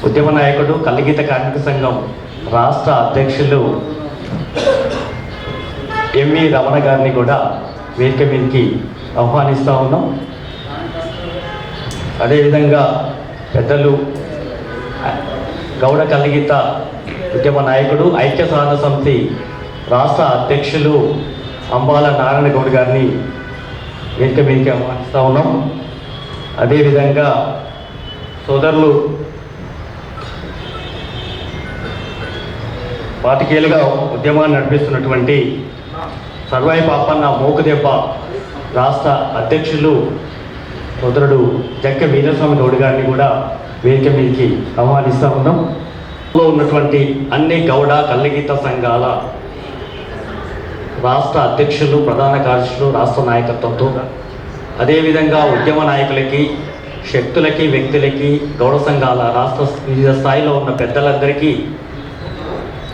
ఉద్యమ నాయకుడు కల్లిగీత కార్మిక సంఘం రాష్ట్ర అధ్యక్షులు ఎంవి రమణ గారిని కూడా వేదిక మీదకి ఆహ్వానిస్తూ ఉన్నాం. అదేవిధంగా పెద్దలు గౌడ కల్లిగీత ఉద్యమ నాయకుడు ఐక్య సాధన సమితి రాష్ట్ర అధ్యక్షులు అంబాల నారాయణ గౌడ్ గారిని వేదిక మీదకి ఆహ్వానిస్తూ ఉన్నాం. అదేవిధంగా సోదరులు పాతికేలుగా ఉద్యమాన్ని నడిపిస్తున్నటువంటి సర్వాయి పాపన్న మోకుదెబ్బ రాష్ట్ర అధ్యక్షులు సోదరుడు జక్క వీరస్వామి గౌడ్ గారిని కూడా వేదిక మీదకి ఆహ్వానిస్తూ ఉన్నాం. ఉన్నటువంటి అన్ని గౌడ కల్లిగీత సంఘాల రాష్ట్ర అధ్యక్షులు, ప్రధాన కార్యదర్శులు, రాష్ట్ర నాయకత్వంతో అదేవిధంగా ఉద్యమ నాయకులకి, శక్తులకి, వ్యక్తులకి, గౌడ సంఘాల రాష్ట్ర వివిధ స్థాయిలో ఉన్న పెద్దలందరికీ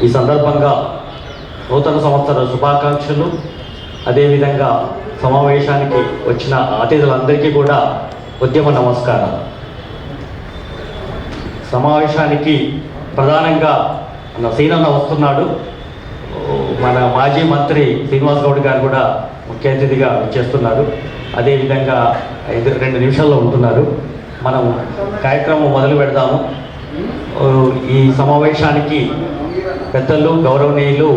ఈ సందర్భంగా నూతన సంవత్సర శుభాకాంక్షలు. అదేవిధంగా సమావేశానికి వచ్చిన అతిథులందరికీ కూడా ఉద్యమ నమస్కారం. సమావేశానికి ప్రధానంగా మన సీనన్న వస్తున్నాడు. మన మాజీ మంత్రి శ్రీనివాస్ గౌడ్ గారు కూడా ముఖ్య అతిథిగా చేస్తున్నారు. అదేవిధంగా 2 నిమిషాల్లో ఉంటున్నారు. మనం కార్యక్రమం మొదలు పెడదాము. ఈ సమావేశానికి పెద్దలు, గౌరవనీయులు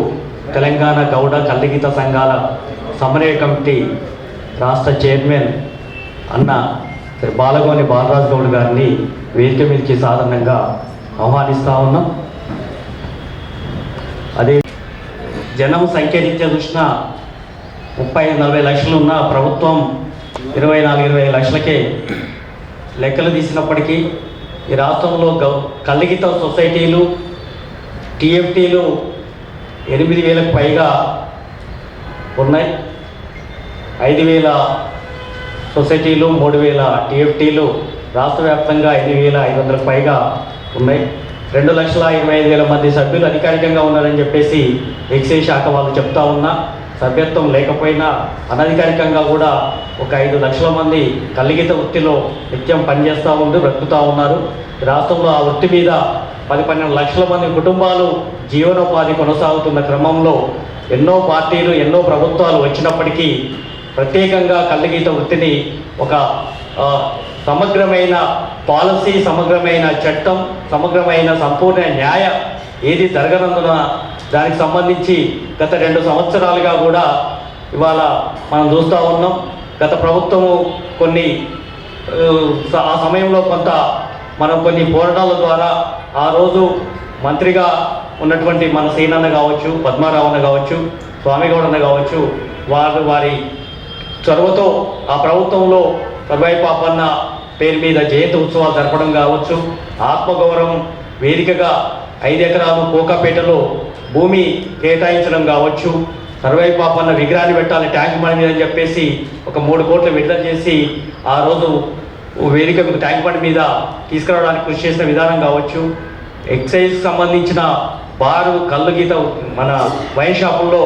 తెలంగాణ గౌడ కల్లిగీత సంఘాల సమన్వయ కమిటీ రాష్ట్ర చైర్మన్ అన్న బాలగోని బాలరాజు గౌడ్ గారిని వేదిక మీదకి సాధారణంగా ఆహ్వానిస్తూ ఉన్నాం. అదే జనం సంఖ్య రీత్యా చూసిన 30-40 లక్షలు ఉన్న ప్రభుత్వం 24-25 లక్షలకే లెక్కలు తీసినప్పటికీ ఈ రాష్ట్రంలో కల్లిగీత సొసైటీలు, టీఎఫ్టీలు 8,000కు పైగా ఉన్నాయి. 5,000 సొసైటీలు, 3,000 టీఎఫ్టీలు, రాష్ట్ర వ్యాప్తంగా 5,500కు పైగా ఉన్నాయి. 2,25,000 మంది సభ్యులు అధికారికంగా ఉన్నారని చెప్పేసి ఎక్సైజ్ శాఖ వాళ్ళు చెప్తా ఉన్నా, సభ్యత్వం లేకపోయినా అనధికారికంగా కూడా ఒక 5 లక్షల మంది కల్లిగీత వృత్తిలో నిత్యం పనిచేస్తూ బ్రతుకుతూ ఉన్నారు. రాష్ట్రంలో ఆ వృత్తి మీద 10-12 లక్షల మంది కుటుంబాలు జీవనోపాధి కొనసాగుతున్న క్రమంలో ఎన్నో పార్టీలు, ఎన్నో ప్రభుత్వాలు వచ్చినప్పటికీ ప్రత్యేకంగా కల్లిగీత వృత్తిని ఒక సమగ్రమైన పాలసీ, సమగ్రమైన చట్టం, సమగ్రమైన సంపూర్ణ న్యాయ ఏది జరగనందున దానికి సంబంధించి గత 2 సంవత్సరాలుగా కూడా ఇవాళ మనం చూస్తూ ఉన్నాం. గత ప్రభుత్వము ఆ సమయంలో మనం కొన్ని పోరాటాల ద్వారా ఆ రోజు మంత్రిగా ఉన్నటువంటి మన సీనన్న కావచ్చు, పద్మారావు అన్న కావచ్చు, స్వామిగౌడ్ అన్న కావచ్చు, వారి చొరవతో ఆ ప్రభుత్వంలో సర్వాయి పాపన్న పేరు మీద జయంతి ఉత్సవాలు జరపడం కావచ్చు, ఆత్మగౌరవం వేదికగా 5 ఎకరాలు కోకాపేటలో భూమి కేటాయించడం కావచ్చు, సర్వాయి పాపన్న విగ్రహాన్ని పెట్టాలి ట్యాంక్ బండ్ మీద అని చెప్పేసి ఒక 3 కోట్లు విడుదల చేసి ఆ రోజు వేదిక ట్యాంక్ బండ్ మీద తీసుకురావడానికి కృషి చేసిన విధానం కావచ్చు, ఎక్సైజ్ సంబంధించిన బారు, కల్లుగీత మన వైన్ షాపుల్లో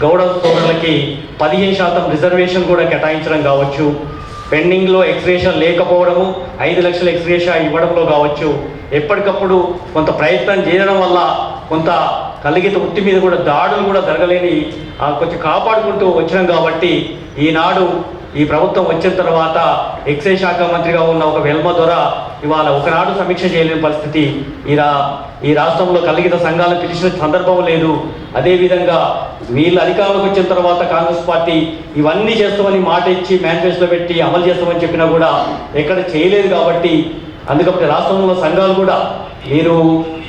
గౌడ సోదరులకి 15% రిజర్వేషన్ కూడా కేటాయించడం కావచ్చు, పెండింగ్లో ఎక్స్గ్రేషన్ లేకపోవడము, 5 లక్షల ఎక్స్గ్రేషన్ ఇవ్వడంలో కావచ్చు, ఎప్పటికప్పుడు కొంత ప్రయత్నం చేయడం వల్ల కొంత కల్లిగీత వృత్తి మీద కూడా దాడులు కూడా జరగలేని కొంచెం కాపాడుకుంటూ వచ్చినాం. కాబట్టి ఈనాడు ఈ ప్రభుత్వం వచ్చిన తర్వాత ఎక్సైజ్ శాఖ మంత్రిగా ఉన్న ఒక వెల్మ ద్వారా ఇవాళ ఒకనాడు సమీక్ష చేయలేని పరిస్థితి. ఈ రాష్ట్రంలో కల్లిగీత సంఘాలను పిలిచిన సందర్భం లేదు. అదేవిధంగా వీళ్ళు అధికారంలోకి వచ్చిన తర్వాత కాంగ్రెస్ పార్టీ ఇవన్నీ చేస్తామని మాట ఇచ్చి మేనిఫెస్టోలో పెట్టి అమలు చేస్తామని చెప్పినా కూడా ఎక్కడ చేయలేదు. కాబట్టి అందుకని రాష్ట్రంలో సంఘాలు కూడా మీరు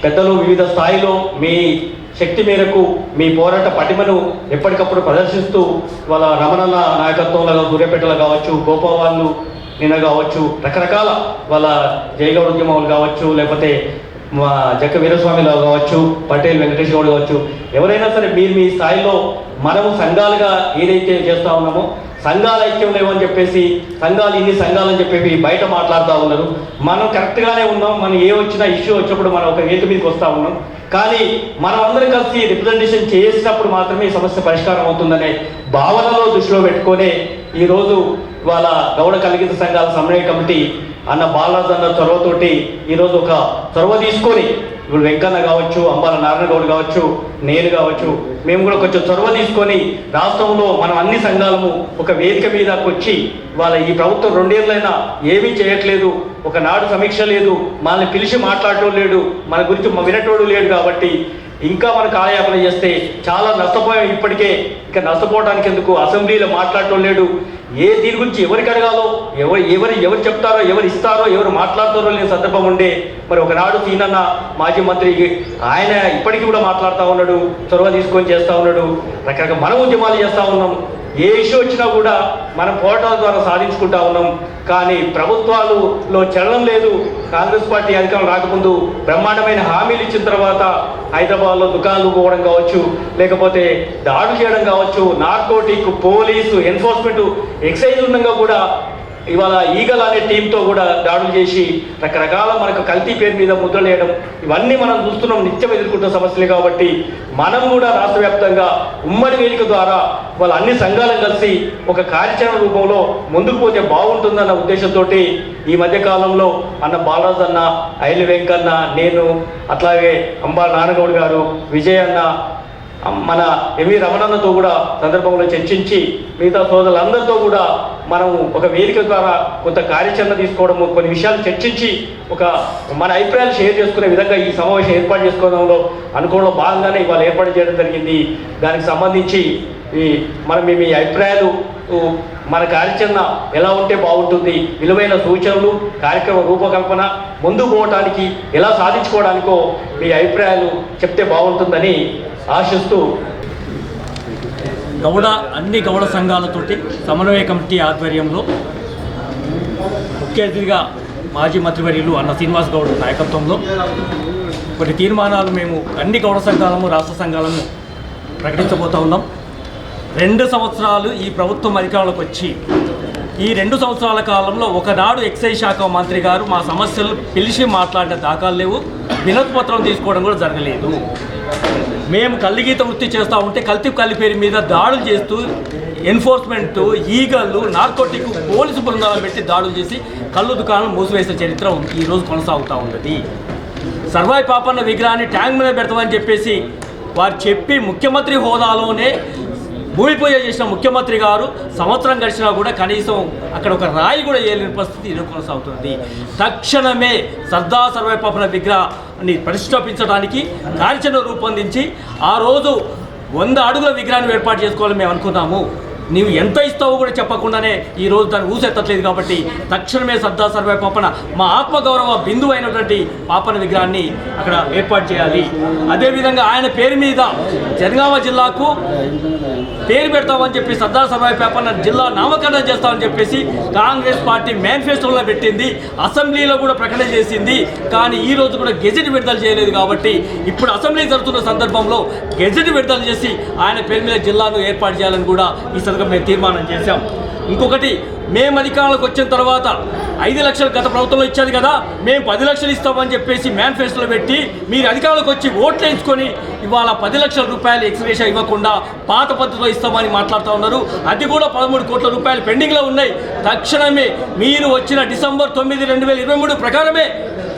పెద్దలు వివిధ స్థాయిలో మీ శక్తి మేరకు మీ పోరాట పటిమను ఎప్పటికప్పుడు ప్రదర్శిస్తూ వాళ్ళ రమణన్న నాయకత్వంలో సూర్యాపేటలో కావచ్చు, గోపావాళ్ళు నిన్న కావచ్చు, రకరకాల వాళ్ళ జయగౌడ ఉద్యమాలు కావచ్చు, లేకపోతే జక్క వీరస్వామిలో కావచ్చు, పటేల్ వెంకటేష్ గౌడ్ కావచ్చు, ఎవరైనా సరే మీరు మీ స్థాయిలో మనము సంఘాలుగా ఏదైతే చేస్తూ ఉన్నామో సంఘాల ఐక్యం లేవని చెప్పేసి సంఘాలు ఇన్ని సంఘాలని చెప్పేసి బయట మాట్లాడుతూ ఉన్నారు. మనం కరెక్ట్గానే ఉన్నాం. మనం ఏ వచ్చినా ఇష్యూ వచ్చినప్పుడు మనం ఒక వేదిక మీదకి వస్తూ ఉన్నాం. కానీ మనం అందరం కలిసి రిప్రజెంటేషన్ చేసినప్పుడు మాత్రమే ఈ సమస్య పరిష్కారం అవుతుందనే భావనలో దృష్టిలో పెట్టుకొని ఈరోజు వాళ్ళ గౌడ కల్లిగీత సంఘాల సమన్వయ కమిటీ అన్న బాలరాజు అన్న చొరవతోటి ఈరోజు ఒక చొరవ తీసుకొని ఇప్పుడు వెంకన్న కావచ్చు, అంబాల నారాయణ గౌడ్ కావచ్చు, నేను కావచ్చు, మేము కూడా కొంచెం చొరవ తీసుకొని రాష్ట్రంలో మనం అన్ని సంఘాలము ఒక వేదిక మీదకి వచ్చి వాళ్ళ ఈ ప్రభుత్వం 2 ఏళ్ళైనా ఏమీ చేయట్లేదు, ఒకనాడు సమీక్ష లేదు, మనల్ని పిలిచి మాట్లాడటం లేడు, మన గురించి వినటోడు లేడు, కాబట్టి ఇంకా మన కాలయాపన చేస్తే చాలా నష్టపోయాం. ఇప్పటికే ఇంకా నష్టపోవడానికి ఎందుకు, అసెంబ్లీలో మాట్లాడటం లేడు, దీని గురించి ఎవరికి అడగాలో, ఎవరు చెప్తారో, ఎవరు ఇస్తారో, ఎవరు మాట్లాడతారో లేని సందర్భం ఉండే. మరి ఒకనాడు సీనన్న మాజీ మంత్రి ఆయన ఇప్పటికీ కూడా మాట్లాడుతూ ఉన్నాడు, చొరవ తీసుకొని చేస్తూ ఉన్నాడు, రకరకాల మనం ఉద్యమాలు చేస్తూ ఉన్నాం. ఏ ఇష్యూ వచ్చినా కూడా మనం పోరాటాల ద్వారా సాధించుకుంటా ఉన్నాం. కానీ ప్రభుత్వాలలో చలనం లేదు. కాంగ్రెస్ పార్టీ అధికారం రాకముందు బ్రహ్మాండమైన హామీలు ఇచ్చిన తర్వాత హైదరాబాద్లో దుకాణాలు పోవడం కావచ్చు, లేకపోతే దాడులు చేయడం కావచ్చు, నార్కోటిక్, పోలీసు, ఎన్ఫోర్స్మెంట్, ఎక్సైజ్ ఉండగా కూడా ఇవాళ ఈగల్ అనే టీంతో కూడా దాడులు చేసి రకరకాల మనకు కల్తీ పేరు మీద ముద్రలు వేయడం, ఇవన్నీ మనం చూస్తున్నాం, నిత్యం ఎదుర్కొంటున్న సమస్యలు. కాబట్టి మనం కూడా రాష్ట్ర వ్యాప్తంగా ఉమ్మడి వేదిక ద్వారా వాళ్ళ అన్ని సంఘాలను కలిసి ఒక కార్యాచరణ రూపంలో ముందుకు పోతే బాగుంటుందన్న ఉద్దేశంతో ఈ మధ్య కాలంలో అన్న బాలరాజు అన్న, ఐలి వెంకన్న, నేను, అట్లాగే అంబాల నారాయణగౌడ్ గారు, విజయ్ అన్న, మన ఎంవి రమణన్నతో కూడా సందర్భంలో చర్చించి మిగతా సోదరులందరితో కూడా మనం ఒక వేదిక ద్వారా కొంత కార్యాచరణ తీసుకోవడము, కొన్ని విషయాలు చర్చించి ఒక మన అభిప్రాయాలు షేర్ చేసుకునే విధంగా ఈ సమావేశం ఏర్పాటు చేసుకోవడంలో అనుకోవడంలో భాగంగానే ఇవాళ ఏర్పాటు చేయడం జరిగింది. దానికి సంబంధించి మేము ఈ అభిప్రాయాలు, మన కార్యాచరణ ఎలా ఉంటే బాగుంటుంది, విలువైన సూచనలు, కార్యక్రమ రూపకల్పన, ముందుకు పోవటానికి ఎలా సాధించుకోవడానికో మీ అభిప్రాయాలు చెప్తే బాగుంటుందని ఆశిస్తూ అన్ని గౌడ సంఘాలతోటి సమన్వయ కమిటీ ఆధ్వర్యంలో ముఖ్య అతిథిగా మాజీ మంత్రివర్యులు అన్న శ్రీనివాస్ గౌడ్ నాయకత్వంలో కొన్ని తీర్మానాలు మేము అన్ని గౌడ సంఘాలము, రాష్ట్ర సంఘాలను ప్రకటించబోతూ ఉన్నాం. 2 సంవత్సరాలు ఈ ప్రభుత్వం అధికారంలోకి వచ్చి ఈ 2 సంవత్సరాల కాలంలో ఒకనాడు ఎక్సైజ్ శాఖ మంత్రి గారు మా సమస్యలు పిలిచి మాట్లాడిన దాఖలు లేవు, వినతి పత్రం తీసుకోవడం కూడా జరగలేదు. మేము కల్లిగీత వృత్తి చేస్తూ ఉంటే కల్తీ పేరు మీద దాడులు చేస్తూ ఎన్ఫోర్స్మెంట్, ఈగళ్ళు, నార్కోటిక్, పోలీసు బృందాలను పెట్టి దాడులు చేసి కళ్ళు దుకాణం మూసివేసిన చరిత్ర ఈరోజు కొనసాగుతూ ఉన్నది. సర్వాయి పాపన్న విగ్రహాన్ని ట్యాంక్ మీద పెడతామని చెప్పేసి వారు చెప్పి ముఖ్యమంత్రి హోదాలోనే భూమి పూజ చేసిన ముఖ్యమంత్రి గారు సంవత్సరం గడిచినా కూడా కనీసం అక్కడ ఒక రాయి కూడా వేయలేని పరిస్థితి ఈరోజు కొనసాగుతుంది. తక్షణమే సర్దార్ సర్వాయి పాపన్న విగ్రహాన్ని ప్రతిష్టాపించడానికి కార్యాచరణ రూపొందించి ఆ రోజు 100 అడుగుల విగ్రహాన్ని ఏర్పాటు చేసుకోవాలని మేము అనుకున్నాము. నీవు ఎంత ఇస్తావో కూడా చెప్పకుండానే ఈరోజు దాన్ని ఊసెత్తట్లేదు. కాబట్టి తక్షణమే సర్దార్ సర్వాయి పాపన్న మా ఆత్మగౌరవ బిందువు అయినటువంటి పాపన్న విగ్రహాన్ని అక్కడ ఏర్పాటు చేయాలి. అదేవిధంగా ఆయన పేరు మీద జనగామ జిల్లాకు పేరు పెడతామని చెప్పి సర్దార్ సర్వాయి పాపన్న జిల్లా నామకరణం చేస్తామని చెప్పేసి కాంగ్రెస్ పార్టీ మేనిఫెస్టోలో పెట్టింది, అసెంబ్లీలో కూడా ప్రకటన చేసింది. కానీ ఈ రోజు కూడా గెజెట్ విడుదల చేయలేదు. కాబట్టి ఇప్పుడు అసెంబ్లీ జరుగుతున్న సందర్భంలో గెజెట్ విడుదల చేసి ఆయన పేరు మీద జిల్లాను ఏర్పాటు చేయాలని కూడా ఈ మేము తీర్మానం చేశాం. ఇంకొకటి, మేము అధికారంలోకి వచ్చిన తర్వాత 5 లక్షలు గత ప్రభుత్వంలో ఇచ్చేది కదా, మేము 10 లక్షలు ఇస్తామని చెప్పేసి మేనిఫెస్టోలో పెట్టి మీరు అధికారంలోకి వచ్చి ఓట్లు వేయించుకొని ఇవాళ 10 లక్షల రూపాయలు ఎక్స్గ్రేషన్ ఇవ్వకుండా పాత పద్ధతిలో ఇస్తామని మాట్లాడుతూ ఉన్నారు. అది కూడా 13 కోట్ల రూపాయలు పెండింగ్లో ఉన్నాయి. తక్షణమే మీరు వచ్చిన డిసెంబర్ 9, 2023 ప్రకారమే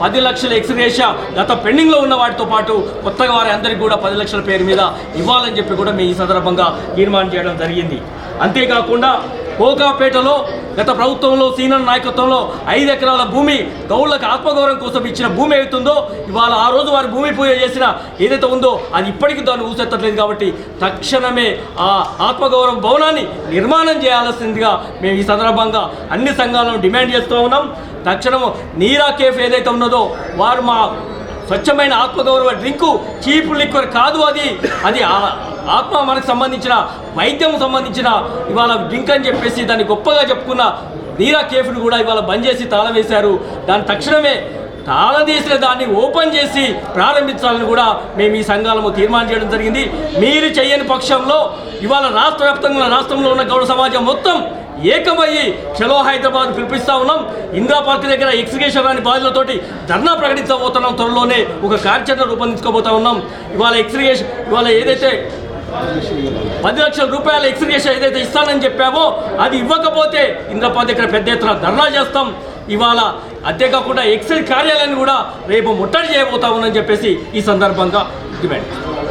10 లక్షల ఎక్స్గ్రేషన్ గత పెండింగ్లో ఉన్న వాటితో పాటు కొత్తగా వారి అందరికీ కూడా 10 లక్షల పేరు మీద ఇవ్వాలని చెప్పి కూడా మేము ఈ సందర్భంగా తీర్మానం చేయడం జరిగింది. అంతేకాకుండా కోకాపేటలో గత ప్రభుత్వంలో సీనన్న నాయకత్వంలో 5 ఎకరాల భూమి గౌళ్ళకు ఆత్మగౌరవం కోసం ఇచ్చిన భూమి ఏదైతుందో ఇవాళ ఆ రోజు వారి భూమి పూజ చేసిన ఏదైతే ఉందో అది ఇప్పటికీ దాన్ని ఊసెత్తట్లేదు. కాబట్టి తక్షణమే ఆ ఆత్మగౌరవం భవనాన్ని నిర్మాణం చేయాల్సిందిగా మేము ఈ సందర్భంగా అన్ని సంఘాలను డిమాండ్ చేస్తూ ఉన్నాం. తక్షణము నీరా కేఫ్ ఏదైతే ఉన్నదో వారు మా స్వచ్ఛమైన ఆత్మగౌరవ డ్రింకు చీప్ లిక్వర్ కాదు, అది ఆత్మ మనకు సంబంధించిన వైద్యం సంబంధించిన ఇవాళ డ్రింక్ అని చెప్పేసి దాన్ని గొప్పగా చెప్పుకున్న నీరా కేఫ్ను కూడా ఇవాళ బంద్ చేసి తాళం వేశారు. దాన్ని తక్షణమే తాళం తీసిన దాన్ని ఓపెన్ చేసి ప్రారంభించాలని కూడా మేము ఈ సంఘాలను తీర్మానం చేయడం జరిగింది. మీరు చేయని పక్షంలో ఇవాళ రాష్ట్రంలో ఉన్న గౌడ సమాజం మొత్తం ఏకమయ్యి చలో హైదరాబాద్ పిలిపిస్తూ ఉన్నాం. ఇందిరా పార్క్ దగ్గర ఎక్స్గ్రేషన్ రాని బాధ్యులతోటి ధర్నా ప్రకటించబోతున్నాం. త్వరలోనే ఒక కార్యాచరణ రూపొందించుకోబోతా ఉన్నాం. ఇవాళ ఏదైతే 10 లక్షల రూపాయల ఎక్స్గ్రేషన్ ఏదైతే ఇస్తానని చెప్పామో అది ఇవ్వకపోతే ఇందిరా పార్క్ దగ్గర పెద్ద ఎత్తున ధర్నా చేస్తాం. ఇవాళ అంతేకాకుండా ఎక్సైజ్ కార్యాలయాన్ని కూడా రేపు ముట్టడి చేయబోతా ఉందని చెప్పేసి ఈ సందర్భంగా డిమాండ్